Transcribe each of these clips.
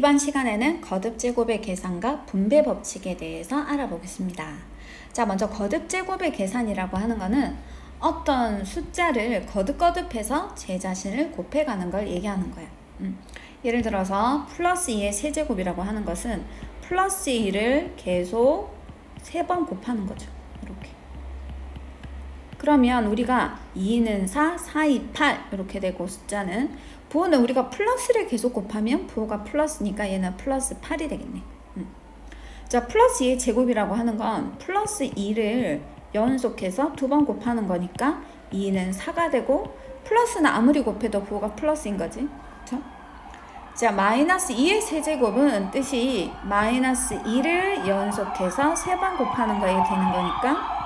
이번 시간에는 거듭제곱의 계산과 분배 법칙에 대해서 알아보겠습니다. 자, 먼저 거듭제곱의 계산이라고 하는 거는 어떤 숫자를 거듭거듭해서 제 자신을 곱해가는 걸 얘기하는 거예요. 예를 들어서 플러스 2의 세제곱이라고 하는 것은 플러스 2를 계속 3번 곱하는 거죠. 이렇게. 그러면 우리가 2는 4, 4, 2, 8 이렇게 되고 숫자는 부호는 우리가 플러스를 계속 곱하면 부호가 플러스니까 얘는 플러스 8이 되겠네. 자, 플러스 2의 제곱이라고 하는 건 플러스 2를 연속해서 2번 곱하는 거니까 2는 4가 되고 플러스는 아무리 곱해도 부호가 플러스인 거지. 그쵸? 자, 마이너스 2의 세제곱은 뜻이 마이너스 2를 연속해서 3번 곱하는 거에 되는 거니까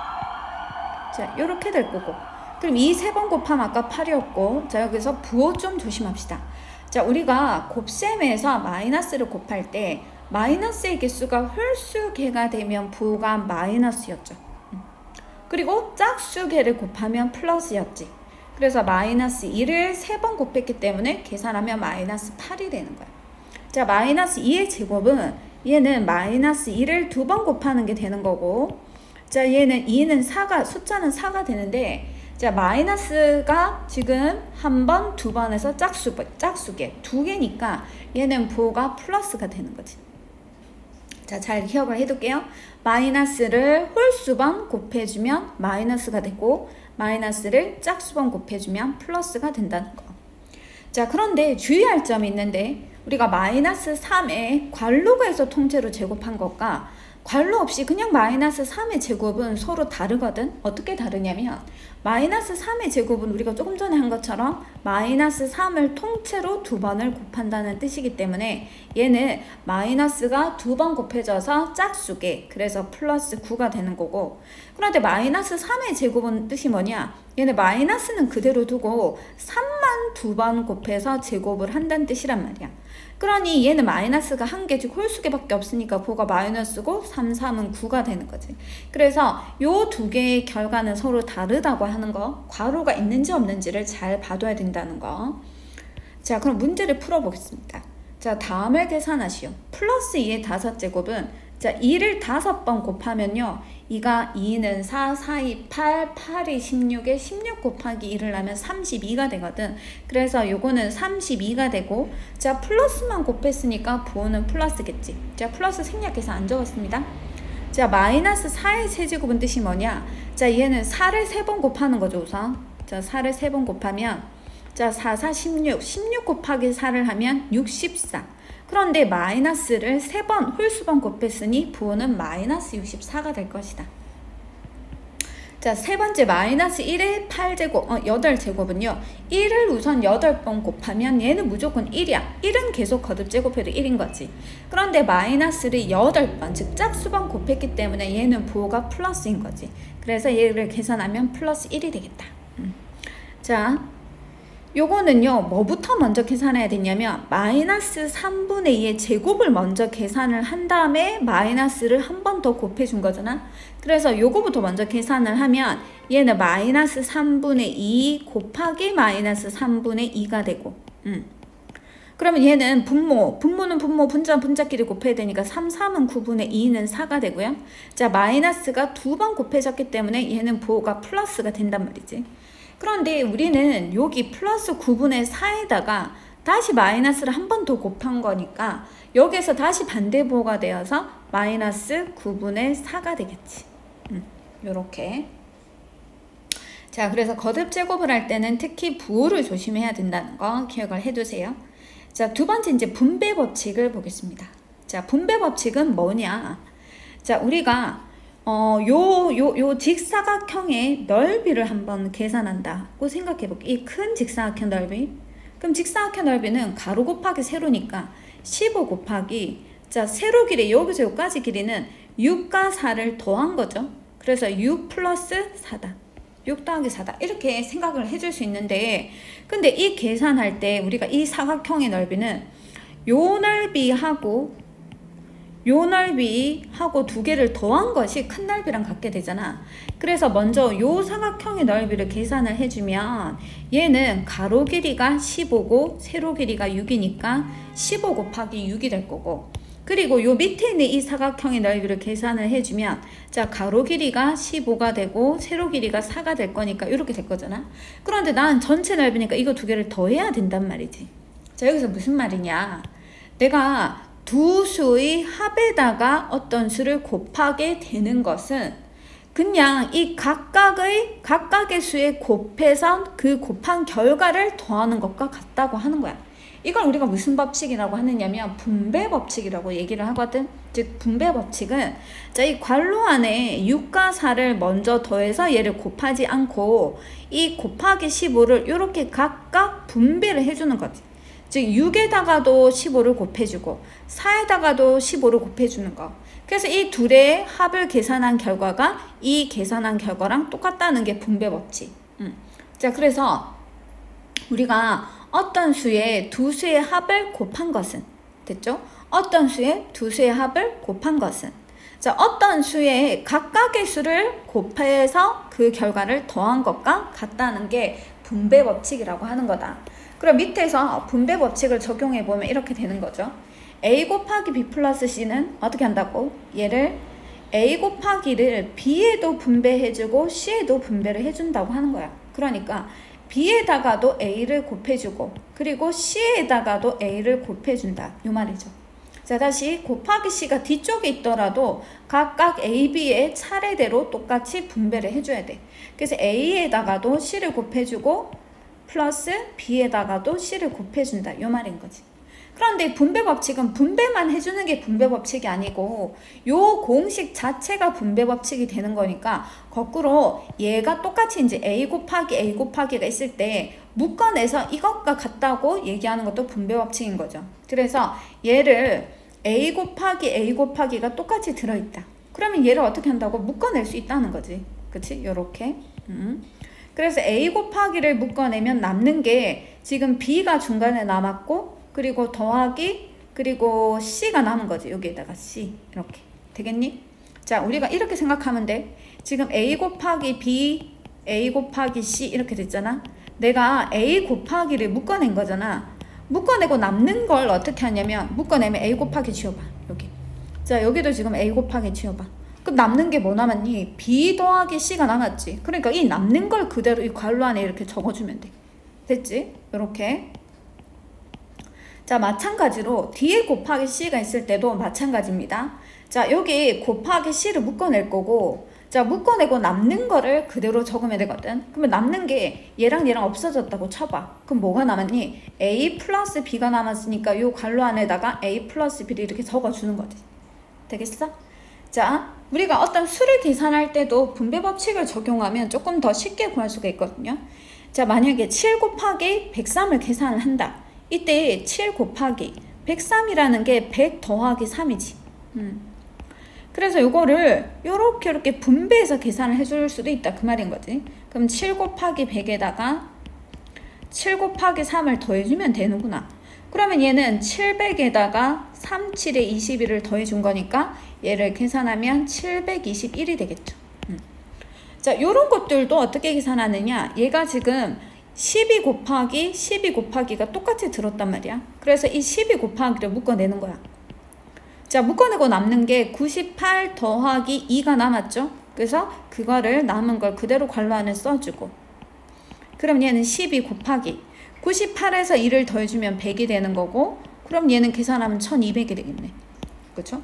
자, 요렇게 될 거고. 그럼 이 3번 곱하면 아까 8이었고, 자, 여기서 부호 좀 조심합시다. 자, 우리가 곱셈에서 마이너스를 곱할 때 마이너스의 개수가 홀수개가 되면 부호가 마이너스였죠. 그리고 짝수개를 곱하면 플러스였지. 그래서 마이너스 2를 3번 곱했기 때문에 계산하면 마이너스 8이 되는 거야. 자, 마이너스 2의 제곱은 얘는 마이너스 2를 2번 곱하는 게 되는 거고, 자, 얘는 2는 4가, 숫자는 4가 되는데, 자, 마이너스가 지금 한 번, 두 번에서 짝수개, 2개니까 얘는 부호가 플러스가 되는 거지. 자, 잘 기억을 해둘게요. 마이너스를 홀수번 곱해주면 마이너스가 되고, 마이너스를 짝수번 곱해주면 플러스가 된다는 거. 자, 그런데 주의할 점이 있는데, 우리가 마이너스 3에 괄호가 있어 통째로 제곱한 것과 괄호 없이 그냥 마이너스 3의 제곱은 서로 다르거든. 어떻게 다르냐면 마이너스 3의 제곱은 우리가 조금 전에 한 것처럼 마이너스 3을 통째로 2번을 곱한다는 뜻이기 때문에 얘는 마이너스가 2번 곱해져서 짝수개, 그래서 플러스 9가 되는 거고, 그런데 마이너스 3의 제곱은 뜻이 뭐냐, 얘는 마이너스는 그대로 두고 3만 2번 곱해서 제곱을 한다는 뜻이란 말이야. 그러니 얘는 마이너스가 한 개, 즉 홀수개밖에 없으니까 부호가 마이너스고 3, 3은 9가 되는 거지. 그래서 요 두 개의 결과는 서로 다르다고 하는 거, 괄호가 있는지 없는지를 잘 봐둬야 된다는 거. 자, 그럼 문제를 풀어보겠습니다. 자, 다음을 계산하시오. 플러스 2의 5제곱은 자, 2를 5번 곱하면요, 2는 4, 4, 2, 8, 8이 16에 16 곱하기 1을 하면 32가 되거든. 그래서 요거는 32가 되고, 자, 플러스만 곱했으니까 부호는 플러스겠지. 자, 플러스 생략해서 안 적었습니다. 자, 마이너스 4의 세제곱은 뜻이 뭐냐? 자, 얘는 4를 3번 곱하는 거죠, 우선. 자, 4를 3번 곱하면, 자, 4, 4, 16. 16 곱하기 4를 하면 64. 그런데 마이너스를 3번 홀수번 곱했으니 부호는 마이너스 64가 될 것이다. 자, 세 번째 마이너스 1의 8제곱은요. 1을 우선 8번 곱하면 얘는 무조건 1이야. 1은 계속 거듭제곱해도 1인 거지. 그런데 마이너스를 8번, 즉 짝수번 곱했기 때문에 얘는 부호가 플러스인 거지. 그래서 얘를 계산하면 플러스 1이 되겠다. 자, 요거는요, 뭐부터 먼저 계산해야 되냐면 마이너스 3분의 2의 제곱을 먼저 계산을 한 다음에 마이너스를 한 번 더 곱해준 거잖아. 그래서 요거부터 먼저 계산을 하면 얘는 마이너스 3분의 2 곱하기 마이너스 3분의 2가 되고, 그러면 얘는 분모는 분모, 분자끼리 곱해야 되니까 3, 3은 9분의 2는 4가 되고요. 자, 마이너스가 2번 곱해졌기 때문에 얘는 부호가 플러스가 된단 말이지. 그런데 우리는 여기 플러스 9분의 4에다가 다시 마이너스를 한 번 더 곱한 거니까 여기에서 다시 반대 부호가 되어서 마이너스 9분의 4가 되겠지. 요렇게. 자, 그래서 거듭제곱을 할 때는 특히 부호를 조심해야 된다는 거 기억을 해두세요. 자, 두 번째 이제 분배 법칙을 보겠습니다. 자, 분배 법칙은 뭐냐? 자, 우리가 요 직사각형의 넓이를 한번 계산한다고 생각해볼게요. 이 큰 직사각형 넓이. 그럼 직사각형 넓이는 가로 곱하기 세로니까 15 곱하기, 자, 세로 길이 여기서 여기까지 길이는 6과 4를 더한 거죠. 그래서 6 플러스 4다. 6 더하기 4다. 이렇게 생각을 해줄 수 있는데, 근데 이 계산할 때 우리가 이 사각형의 넓이는 요 넓이하고 요 넓이하고 두 개를 더한 것이 큰 넓이랑 같게 되잖아. 그래서 먼저 요 사각형의 넓이를 계산을 해주면 얘는 가로 길이가 15고 세로 길이가 6이니까 15 곱하기 6이 될 거고, 그리고 요 밑에 있는 이 사각형의 넓이를 계산을 해주면 자 가로 길이가 15가 되고 세로 길이가 4가 될 거니까 이렇게 될 거잖아. 그런데 난 전체 넓이니까 이거 두 개를 더해야 된단 말이지. 자 여기서 무슨 말이냐, 내가 두 수의 합에다가 어떤 수를 곱하게 되는 것은 그냥 이 각각의 수에 곱해서 그 곱한 결과를 더하는 것과 같다고 하는 거야. 이걸 우리가 무슨 법칙이라고 하느냐면 분배 법칙이라고 얘기를 하거든. 즉 분배 법칙은 자 이 괄호 안에 6과 4를 먼저 더해서 얘를 곱하지 않고 이 곱하기 15를 이렇게 각각 분배를 해주는 거지. 즉 6에다가도 15를 곱해주고 4에다가도 15를 곱해주는 거. 그래서 이 둘의 합을 계산한 결과가 이 계산한 결과랑 똑같다는 게 분배 법칙. 자 그래서 우리가 어떤 수의 두 수의 합을 곱한 것은 됐죠? 어떤 수의 두 수의 합을 곱한 것은 자 어떤 수의 각각의 수를 곱해서 그 결과를 더한 것과 같다는 게 분배 법칙이라고 하는 거다. 그럼 밑에서 분배 법칙을 적용해 보면 이렇게 되는 거죠. A 곱하기 B 플러스 C는 어떻게 한다고? 얘를 A 곱하기를 B에도 분배해주고 C에도 분배를 해준다고 하는 거야. 그러니까 B에다가도 A를 곱해주고 그리고 C에다가도 A를 곱해준다 이 말이죠. 자 다시 곱하기 C가 뒤쪽에 있더라도 각각 A, B의 차례대로 똑같이 분배를 해줘야 돼. 그래서 A에다가도 C를 곱해주고 플러스 B에다가도 C를 곱해준다 이 말인 거지. 그런데 분배 법칙은 분배만 해주는 게 분배 법칙이 아니고 요 공식 자체가 분배 법칙이 되는 거니까 거꾸로 얘가 똑같이 이제 A 곱하기가 있을 때 묶어내서 이것과 같다고 얘기하는 것도 분배 법칙인 거죠. 그래서 얘를 A 곱하기가 똑같이 들어있다. 그러면 얘를 어떻게 한다고? 묶어낼 수 있다는 거지. 그치? 요렇게. 그래서 A 곱하기를 묶어내면 남는 게 지금 B가 중간에 남았고 그리고 더하기 그리고 C가 남은 거지. 여기에다가 C 이렇게 되겠니? 자 우리가 이렇게 생각하면 돼. 지금 A 곱하기 B A 곱하기 C 이렇게 됐잖아. 내가 A 곱하기를 묶어낸 거잖아. 묶어내고 남는 걸 어떻게 하냐면 묶어내면 A 곱하기 지워봐. 여기 자 여기도 지금 A 곱하기 지워봐. 그럼 남는 게 뭐 남았니? B 더하기 C가 남았지. 그러니까 이 남는 걸 그대로 이 괄호 안에 이렇게 적어주면 돼. 됐지? 이렇게. 자 마찬가지로 뒤에 곱하기 C가 있을 때도 마찬가지입니다. 자 여기 곱하기 C를 묶어낼 거고 자 묶어내고 남는 거를 그대로 적으면 되거든. 그러면 남는 게 얘랑 없어졌다고 쳐봐. 그럼 뭐가 남았니? A 플러스 B가 남았으니까 요 괄호 안에다가 A 플러스 B를 이렇게 적어주는 거지. 되겠어? 자 우리가 어떤 수를 계산할 때도 분배 법칙을 적용하면 조금 더 쉽게 구할 수가 있거든요. 자 만약에 7 곱하기 103을 계산을 한다. 이때 7 곱하기 103이라는 게 100 더하기 3이지. 그래서 이거를 이렇게 분배해서 계산을 해줄 수도 있다 그 말인 거지. 그럼 7 곱하기 100에다가 7 곱하기 3을 더해주면 되는구나. 그러면 얘는 700에다가 3, 7에 21을 더해준 거니까 얘를 계산하면 721이 되겠죠. 자 요런 것들도 어떻게 계산하느냐. 얘가 지금 12 곱하기가 똑같이 들었단 말이야. 그래서 이 12 곱하기를 묶어내는 거야. 자 묶어내고 남는 게 98 더하기 2가 남았죠. 그래서 그거를 남은 걸 그대로 괄호 안에 써주고 그럼 얘는 12 곱하기 98에서 2를 더해주면 100이 되는 거고 그럼 얘는 계산하면 1200이 되겠네. 그렇죠?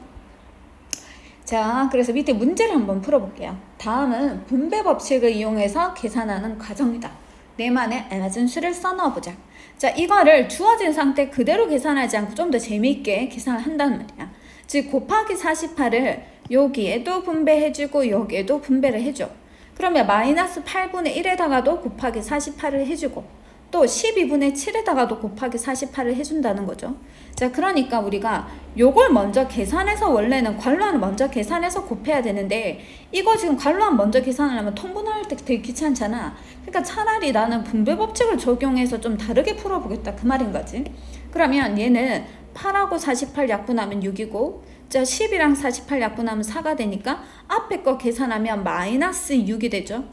자 그래서 밑에 문제를 한번 풀어볼게요. 다음은 분배 법칙을 이용해서 계산하는 과정이다. 내만의 알맞은 수를 써넣어보자. 자 이거를 주어진 상태 그대로 계산하지 않고 좀 더 재미있게 계산을 한다는 말이야. 즉 곱하기 48을 여기에도 분배해주고 여기에도 분배를 해줘. 그러면 마이너스 8분의 1에다가도 곱하기 48을 해주고 또 12분의 7에다가도 곱하기 48을 해준다는 거죠. 자 그러니까 우리가 요걸 먼저 계산해서 원래는 괄호안을 먼저 계산해서 곱해야 되는데 이거 지금 괄호안 먼저 계산하려면 통분할 때 되게 귀찮잖아. 그러니까 차라리 나는 분배 법칙을 적용해서 좀 다르게 풀어보겠다 그 말인 거지. 그러면 얘는 8하고 48 약분하면 6이고 자, 10이랑 48 약분하면 4가 되니까 앞에 거 계산하면 마이너스 6이 되죠.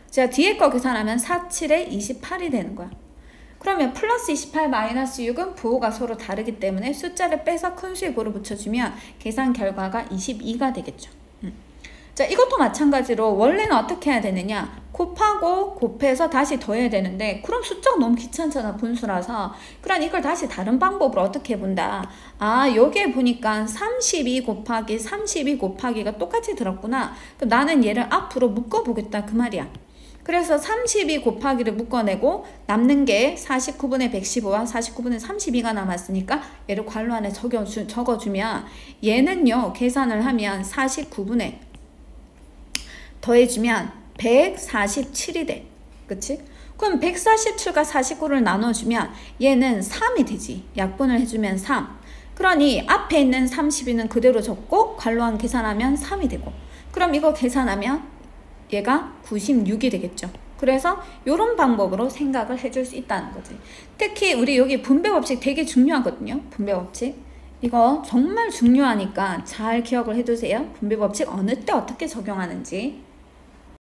자, 뒤에 거 계산하면 4, 7에 28이 되는 거야. 그러면 플러스 28 마이너스 6은 부호가 서로 다르기 때문에 숫자를 빼서 큰 수의 부호를 붙여주면 계산 결과가 22가 되겠죠. 자, 이것도 마찬가지로 원래는 어떻게 해야 되느냐, 곱하고 곱해서 다시 더해야 되는데 그럼 숫자가 너무 귀찮잖아, 분수라서. 그러니 이걸 다시 다른 방법으로 어떻게 본다. 아, 여기에 보니까 32 곱하기 32 곱하기가 똑같이 들었구나. 그럼 나는 얘를 앞으로 묶어보겠다, 그 말이야. 그래서 32 곱하기를 묶어내고 남는 게 49분의 115와 49분의 32가 남았으니까 얘를 괄호 안에 적어주면 얘는요, 계산을 하면 49분의 더해주면 147이 돼. 그치? 그럼 147과 49를 나눠주면 얘는 3이 되지. 약분을 해주면 3. 그러니 앞에 있는 32는 그대로 적고 괄호한 계산하면 3이 되고. 그럼 이거 계산하면 얘가 96이 되겠죠. 그래서 이런 방법으로 생각을 해줄 수 있다는 거지. 특히 우리 여기 분배법칙 되게 중요하거든요. 분배법칙. 이거 정말 중요하니까 잘 기억을 해두세요. 분배법칙 어느 때 어떻게 적용하는지.